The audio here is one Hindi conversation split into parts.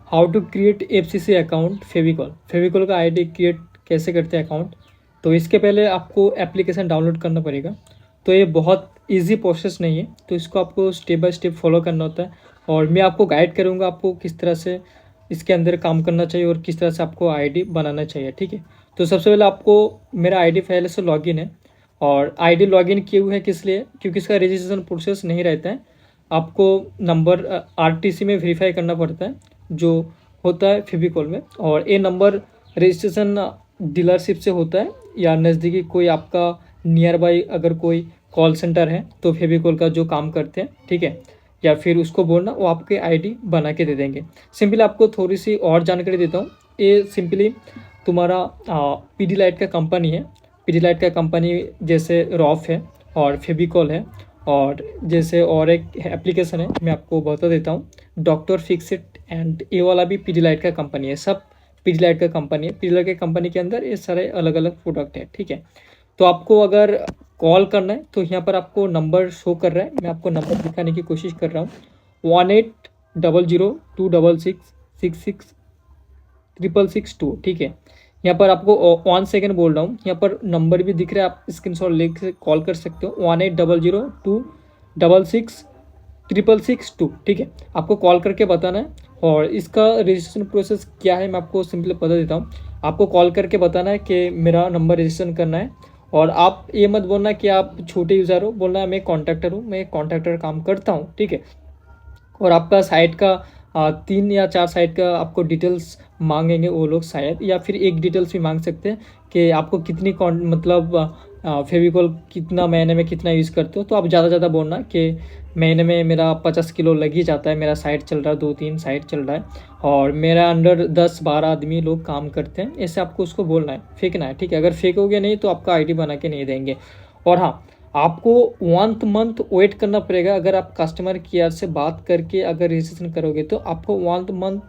How to create FCC account Fevicol. Fevicol का आईडी क्रिएट कैसे करते हैं अकाउंट। तो इसके पहले आपको एप्लीकेशन डाउनलोड करना पड़ेगा। तो ये बहुत इजी प्रोसेस नहीं है, तो इसको आपको स्टेप बाय स्टेप फॉलो करना होता है। और मैं आपको गाइड करूँगा आपको किस तरह से इसके अंदर काम करना चाहिए और किस तरह से आपको आईडी बनाना चाहिए, ठीक है। तो सबसे पहले आपको मेरा आईडी पहले से लॉगिन है, और आईडी लॉगिन किए हुए है किस लिए, क्योंकि इसका रजिस्ट्रेशन प्रोसेस नहीं रहता है। आपको नंबर आरटीसी में वेरीफाई करना पड़ता है जो होता है फेविकॉल में, और ये नंबर रजिस्ट्रेशन डीलरशिप से होता है या नज़दीकी कोई आपका नियर बाई अगर कोई कॉल सेंटर है तो फेविकॉल का जो काम करते हैं, ठीक है, या फिर उसको बोलना वो आपके आईडी बना के दे देंगे। सिंपली आपको थोड़ी सी और जानकारी देता हूँ। ये सिंपली तुम्हारा पीडीलाइट का कंपनी है। पीडीलाइट का कंपनी जैसे रॉफ है और फेविकॉल है, और जैसे और एक एप्लीकेशन है मैं आपको बता देता हूँ, डॉक्टर फिक्सिट एंड ये वाला भी पीडीलाइट का कंपनी है। सब पीडीलाइट का कंपनी है। पीडीलाइट के कंपनी के अंदर ये सारे अलग अलग प्रोडक्ट है, ठीक है। तो आपको अगर कॉल करना है तो यहाँ पर आपको नंबर शो कर रहा है, मैं आपको नंबर दिखाने की कोशिश कर रहा हूँ। 1800-266-66362, ठीक है। यहाँ पर आपको 1 सेकेंड बोल रहा हूँ, यहाँ पर नंबर भी दिख रहा है, आप स्क्रीनशॉट लेके कॉल कर सकते हो। 1800-266-662, ठीक है। आपको कॉल करके बताना है। और इसका रजिस्ट्रेशन प्रोसेस क्या है मैं आपको सिंपली बता देता हूँ। आपको कॉल करके बताना है कि मेरा नंबर रजिस्ट्रेशन करना है, और आप ये मत बोलना कि आप छोटे यूज़र हो, बोलना है मैं कॉन्ट्रैक्टर हूँ, मैं कॉन्ट्रैक्टर काम करता हूँ, ठीक है। और आपका साइट का 3 या 4 साइट का आपको डिटेल्स मांगेंगे वो लोग शायद, या फिर एक डिटेल्स भी मांग सकते हैं कि आपको कितनी मतलब फेविकॉल कितना महीने में कितना यूज़ करते हो। तो आप ज़्यादा बोलना कि महीने में मेरा 50 किलो लग ही जाता है, मेरा साइट चल रहा है, 2-3 साइट चल रहा है, और मेरा अंडर 10-12 आदमी लोग काम करते हैं, ऐसे आपको उसको बोलना है, फेंकना है, ठीक है। अगर फेंकोगे नहीं तो आपका आईडी बना के नहीं देंगे। और हाँ, आपको 1 मंथ वेट करना पड़ेगा। अगर आप कस्टमर केयर से बात करके अगर रजिस्ट्रेशन करोगे तो आपको 1 मंथ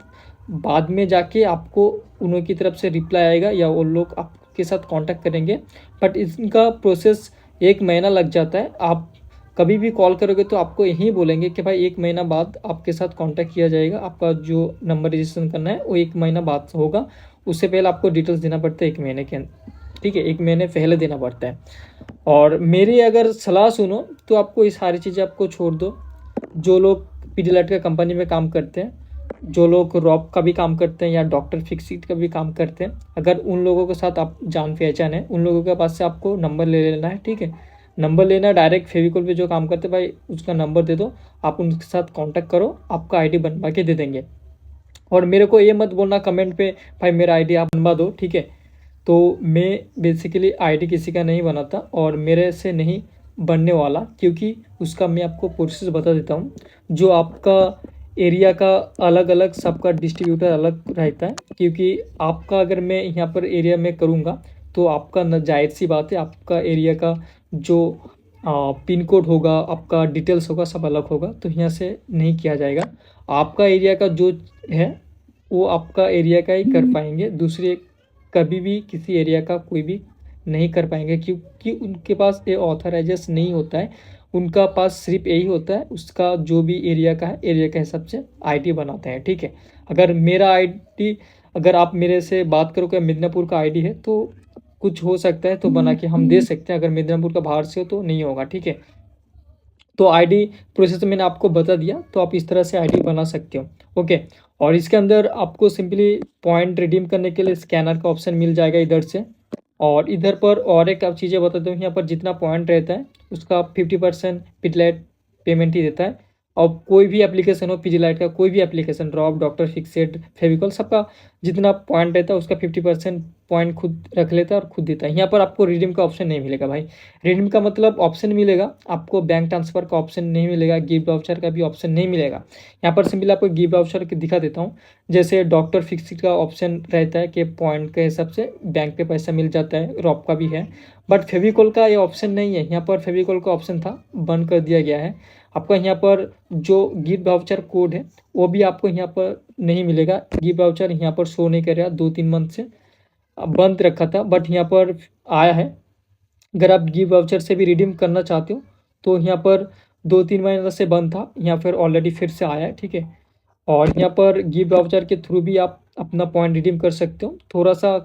बाद में जाके आपको उनकी तरफ से रिप्लाई आएगा, या वो लोग आपके साथ कांटेक्ट करेंगे। बट इनका प्रोसेस 1 महीना लग जाता है। आप कभी भी कॉल करोगे तो आपको यही बोलेंगे कि भाई 1 महीना बाद आपके साथ कांटेक्ट किया जाएगा, आपका जो नंबर रजिस्ट्रेशन करना है वो 1 महीना बाद होगा। उससे पहले आपको डिटेल्स देना पड़ता है 1 महीने के अंदर, ठीक है, 1 महीने पहले देना पड़ता है। और मेरी अगर सलाह सुनो तो आपको ये सारी चीज़ें आपको छोड़ दो। जो लोग पीडीलाइट का कंपनी में काम करते हैं, जो लोग रॉप का भी काम करते हैं या डॉक्टर फिक्सिट का भी काम करते हैं, अगर उन लोगों के साथ आप जान पहचान है, उन लोगों के पास से आपको नंबर ले लेना है, ठीक है। नंबर लेना, डायरेक्ट फेविकॉल पे जो काम करते हैं भाई उसका नंबर दे दो, आप उनके साथ कांटेक्ट करो, आपका आईडी बनवा के दे देंगे। और मेरे को ये मत बोलना कमेंट पे भाई मेरा आईडी आप बनवा दो, ठीक है। तो मैं बेसिकली आईडी किसी का नहीं बनाता और मेरे से नहीं बनने वाला, क्योंकि उसका मैं आपको प्रोसेस बता देता हूँ। जो आपका एरिया का अलग अलग सबका डिस्ट्रीब्यूटर अलग रहता है, क्योंकि आपका अगर मैं यहाँ पर एरिया में करूँगा तो आपका न जाहिर सी बात है आपका एरिया का जो पिन कोड होगा, आपका डिटेल्स होगा, सब अलग होगा, तो यहाँ से नहीं किया जाएगा। आपका एरिया का जो है वो आपका एरिया का ही कर पाएंगे, दूसरे कभी भी किसी एरिया का कोई भी नहीं कर पाएंगे, क्योंकि उनके पास ये ऑथराइजेशन नहीं होता है। उनका पास सिर्फ यही होता है, उसका जो भी एरिया का है एरिया के हिसाब से आईडी बनाते हैं, ठीक है। अगर मेरा आईडी, अगर आप मेरे से बात करोगे मिदनापुर का आईडी है तो कुछ हो सकता है तो बना के हम दे सकते हैं, अगर मिदनापुर का बाहर से हो तो नहीं होगा, ठीक है। तो आईडी प्रोसेस मैंने आपको बता दिया, तो आप इस तरह से आईडी बना सकते हो, ओके। और इसके अंदर आपको सिंपली पॉइंट रिडीम करने के लिए स्कैनर का ऑप्शन मिल जाएगा इधर से। और इधर पर और एक आप चीज़ें बता दूँ, यहाँ पर जितना पॉइंट रहता है उसका 50% पिडलाइट पेमेंट ही देता है। और कोई भी एप्लीकेशन हो, पीडीलाइट का कोई भी application, drop, doctor fixed, Fevicol, सबका जितना पॉइंट रहता है उसका 50% पॉइंट खुद रख लेता है और खुद देता है। यहाँ पर आपको रिडीम का ऑप्शन नहीं मिलेगा भाई। रिडीम का मतलब ऑप्शन मिलेगा आपको, बैंक ट्रांसफ़र का ऑप्शन नहीं मिलेगा, गिफ्ट वाउचर का भी ऑप्शन नहीं मिलेगा। यहाँ पर सिंपली आपको गिफ्ट वाउचर दिखा देता हूँ। जैसे डॉक्टर फिक्सिट का ऑप्शन रहता है कि पॉइंट के हिसाब से बैंक पे पैसा मिल जाता है, रॉप का भी है। बट फेविकॉल का ये ऑप्शन नहीं है। यहाँ पर फेविकॉल का ऑप्शन था, बंद कर दिया गया है। आपका यहाँ पर जो गिफ्ट वाउचर कोड है वो भी आपको यहाँ पर नहीं मिलेगा। गिफ्ट वाउचर यहाँ पर शो नहीं कर रहा, 2-3 मंथ से बंद रखा था, बट यहाँ पर आया है। अगर आप गिफ्ट वाउचर से भी रिडीम करना चाहते हो तो यहाँ पर 2-3 महीने से बंद था, यहाँ पर ऑलरेडी फिर से आया है, ठीक है। और यहाँ पर गिफ्ट वाउचर के थ्रू भी आप अपना पॉइंट रिडीम कर सकते हो। थोड़ा सा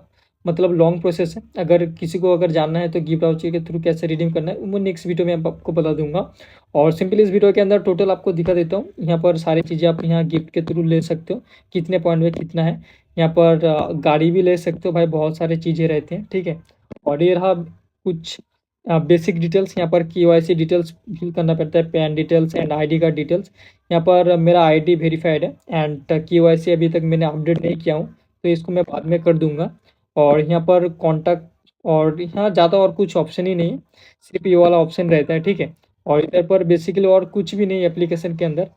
मतलब लॉन्ग प्रोसेस है, अगर किसी को अगर जानना है तो गिफ्ट वाउचर के थ्रू कैसे रिडीम करना है वो नेक्स्ट वीडियो में आपको बता दूंगा। और सिंपली इस वीडियो के अंदर टोटल आपको दिखा देता हूँ। यहाँ पर सारी चीज़ें आप यहाँ गिफ्ट के थ्रू ले सकते हो, कितने पॉइंट में कितना है। यहाँ पर गाड़ी भी ले सकते हो भाई, बहुत सारी चीज़ें रहती हैं, ठीक है। और ये रहा कुछ बेसिक डिटेल्स। यहाँ पर KYC डिटेल्स फिल करना पड़ता है, pan details and ID card details. यहाँ पर मेरा ID वेरीफाइड है एंड KYC अभी तक मैंने अपडेट नहीं किया हूँ, तो इसको मैं बाद में कर दूंगा। और यहाँ पर कॉन्टैक्ट, और यहाँ ज़्यादा और कुछ ऑप्शन ही नहीं है, सिर्फ ये वाला ऑप्शन रहता है, ठीक है। और इधर पर बेसिकली और कुछ भी नहीं है एप्लीकेशन के अंदर।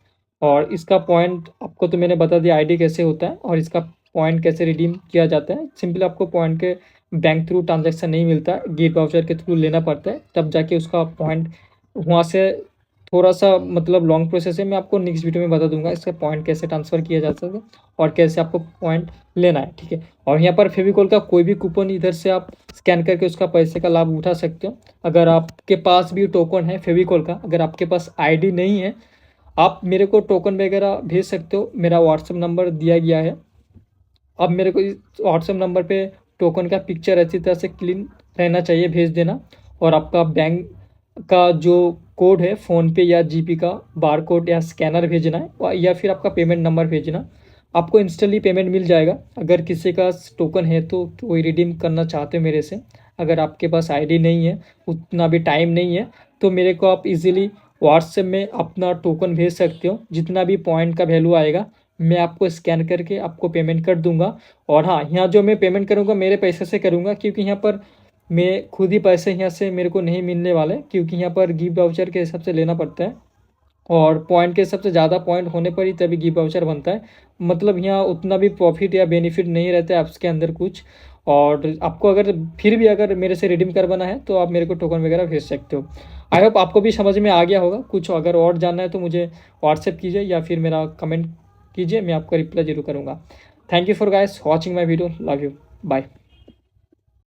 और इसका पॉइंट आपको तो मैंने बता दिया ID कैसे होता है और इसका पॉइंट कैसे रिडीम किया जाता है। सिंपली आपको पॉइंट के बैंक थ्रू ट्रांजैक्शन नहीं मिलता है, गिफ्ट वाउचर के थ्रू लेना पड़ता है, तब जाके उसका पॉइंट वहाँ से। थोड़ा सा मतलब लॉन्ग प्रोसेस है, मैं आपको नेक्स्ट वीडियो में बता दूंगा इसका पॉइंट कैसे ट्रांसफ़र किया जा सकता है और कैसे आपको पॉइंट लेना है, ठीक है। और यहाँ पर फेविकोल का कोई भी कूपन इधर से आप स्कैन करके उसका पैसे का लाभ उठा सकते हो। अगर आपके पास भी टोकन है फेविकोल का, अगर आपके पास ID नहीं है, आप मेरे को टोकन वगैरह भेज सकते हो। मेरा व्हाट्सअप नंबर दिया गया है, अब मेरे को इस व्हाट्सएप नंबर पे टोकन का पिक्चर अच्छी तरह से क्लीन रहना चाहिए, भेज देना। और आपका बैंक का जो कोड है फ़ोनपे या GP का बार कोड या स्कैनर भेजना है, या फिर आपका पेमेंट नंबर भेजना। आपको इंस्टेंटली पेमेंट मिल जाएगा। अगर किसी का टोकन है तो कोई रिडीम करना चाहते हो मेरे से, अगर आपके पास ID नहीं है, उतना भी टाइम नहीं है, तो मेरे को आप इजीली व्हाट्सएप में अपना टोकन भेज सकते हो। जितना भी पॉइंट का वैल्यू आएगा मैं आपको स्कैन करके आपको पेमेंट कर दूंगा। और हाँ, यहाँ जो मैं पेमेंट करूँगा मेरे पैसे से करूँगा, क्योंकि यहाँ पर मैं खुद ही पैसे यहाँ से मेरे को नहीं मिलने वाले, क्योंकि यहाँ पर गिफ्ट वाउचर के हिसाब से लेना पड़ता है और पॉइंट के हिसाब से ज़्यादा पॉइंट होने पर ही तभी गिफ्ट वाउचर बनता है। मतलब यहाँ उतना भी प्रॉफिट या बेनिफिट नहीं रहता है ऐप्स के अंदर कुछ। और आपको अगर फिर भी अगर मेरे से रिडीम करवाना है तो आप मेरे को टोकन वगैरह भेज सकते हो। आई होप आपको भी समझ में आ गया होगा। कुछ अगर और जानना है तो मुझे व्हाट्सएप कीजिए या फिर मेरा कमेंट कीजिए, मैं आपको रिप्लाई जरूर करूँगा। Thank you for guys watching my video, love you, bye.